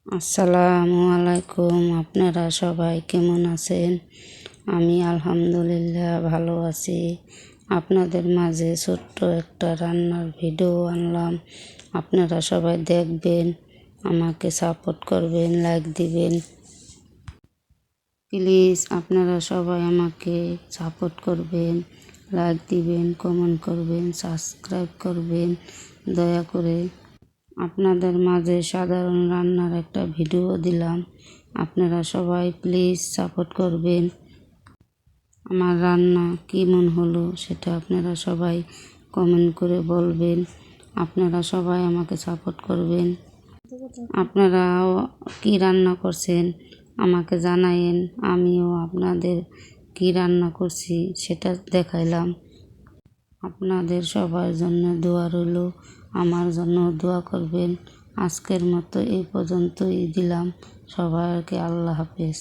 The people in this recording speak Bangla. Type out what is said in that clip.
আসসালামু আলাইকুম। আপনারা সবাই কেমন আছেন? আমি আলহামদুলিল্লাহ ভালো আছি। আপনাদের মাঝে ছোট্ট একটা রান্নার ভিডিও আনলাম। আপনারা সবাই দেখবেন, আমাকে সাপোর্ট করবেন, লাইক দিবেন। প্লিজ আপনারা সবাই আমাকে সাপোর্ট করবেন, লাইক দিবেন, কমেন্ট করবেন, সাবস্ক্রাইব করবেন দয়া করে। আপনাদের মাঝে সাধারণ রান্নার একটা ভিডিও দিলাম, আপনারা সবাই প্লিজ সাপোর্ট করবেন। আমার রান্না কেমন হলো সেটা আপনারা সবাই কমেন্ট করে বলবেন। আপনারা সবাই আমাকে সাপোর্ট করবেন। আপনারাও কি রান্না করছেন আমাকে জানায়েন, আমিও আপনাদের কি রান্না করছি সেটা দেখাইলাম। আপনাদের সবার জন্য দোয়া রইল, আমার জন্য দোয়া করবেন। আজকের মতো এই পর্যন্তই দিলাম। সবাইকে আল্লাহ হাফেজ।